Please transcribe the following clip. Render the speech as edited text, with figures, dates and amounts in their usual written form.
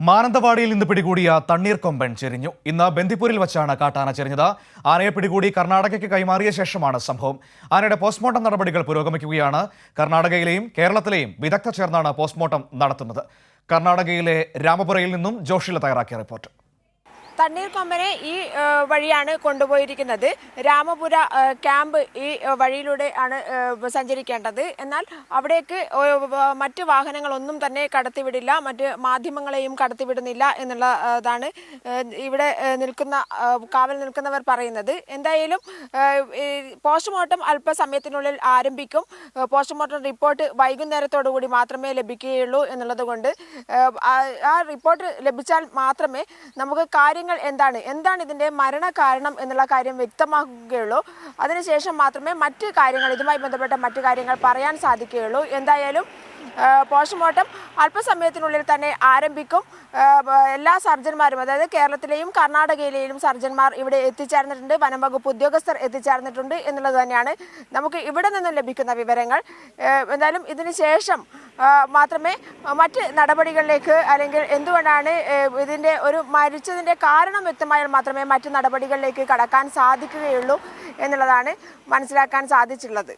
മാനന്തവാടിയിൽ നിന്ന് പിടികൂടിയ തണ്ണീർക്കൊമ്പൻ ചെരിഞ്ഞു. ഇന്ന് ബന്ദിപ്പൂരിൽ വെച്ചാണ് കാട്ടാന ചെരിഞ്ഞത്. ആനയെ പിടികൂടി കർണാടകയ്ക്ക് കൈമാറിയ ശേഷമാണ് സംഭവം. ആനയുടെ പോസ്റ്റ്മോർട്ടം നടപടികൾ പുരോഗമിക്കുകയാണ്. കർണാടകയിലെയും കേരളത്തിലെയും വിദഗ്ധർ ചേർന്നാണ് പോസ്റ്റ്മോർട്ടം നടത്തുന്നത്. കർണാടകയിലെ രാമപുരയിൽ നിന്നും ജോഷില തയ്യാറാക്കിയ റിപ്പോർട്ട്. തണ്ണീർക്കൊമ്പനെ ഈ വഴിയാണ് കൊണ്ടുപോയിരിക്കുന്നത്. രാമപുര ക്യാമ്പ് ഈ വഴിയിലൂടെ ആണ് സഞ്ചരിക്കേണ്ടത്. എന്നാൽ അവിടേക്ക് മറ്റ് വാഹനങ്ങളൊന്നും തന്നെ കടത്തിവിടില്ല, മറ്റ് മാധ്യമങ്ങളെയും കടത്തിവിടുന്നില്ല എന്നുള്ളതാണ് ഇവിടെ കാവൽ നിൽക്കുന്നവർ പറയുന്നത്. എന്തായാലും പോസ്റ്റ്മോർട്ടം അല്പസമയത്തിനുള്ളിൽ ആരംഭിക്കും. പോസ്റ്റ്മോർട്ടം റിപ്പോർട്ട് വൈകുന്നേരത്തോടു കൂടി മാത്രമേ ലഭിക്കുകയുള്ളൂ എന്നുള്ളത് കൊണ്ട് ആ റിപ്പോർട്ട് ലഭിച്ചാൽ മാത്രമേ നമുക്ക് എന്താണ് ഇതിന്റെ മരണകാരണം എന്നുള്ള കാര്യം വ്യക്തമാക്കുകയുള്ളൂ. അതിനുശേഷം മാത്രമേ മറ്റ് കാര്യങ്ങൾ, ഇതുമായി ബന്ധപ്പെട്ട മറ്റു കാര്യങ്ങൾ പറയാൻ സാധിക്കുകയുള്ളൂ. എന്തായാലും പോസ്റ്റ്മോർട്ടം അല്പസമയത്തിനുള്ളിൽ തന്നെ ആരംഭിക്കും. എല്ലാ സർജന്മാരും, അതായത് കേരളത്തിലെയും കർണാടകയിലെയും സർജന്മാർ ഇവിടെ എത്തിച്ചേർന്നിട്ടുണ്ട്. വനം വകുപ്പ് ഉദ്യോഗസ്ഥർ എത്തിച്ചേർന്നിട്ടുണ്ട് എന്നുള്ളത് തന്നെയാണ് നമുക്ക് ഇവിടെ നിന്നും ലഭിക്കുന്ന വിവരങ്ങൾ. എന്തായാലും ഇതിന് ശേഷം മാത്രമേ മറ്റ് നടപടികളിലേക്ക്, അല്ലെങ്കിൽ എന്തുകൊണ്ടാണ് ഇതിൻ്റെ മരിച്ചതിൻ്റെ കാരണം വ്യക്തമായാൽ മാത്രമേ മറ്റ് നടപടികളിലേക്ക് കടക്കാൻ സാധിക്കുകയുള്ളൂ എന്നുള്ളതാണ് മനസ്സിലാക്കാൻ സാധിച്ചിട്ടുള്ളത്.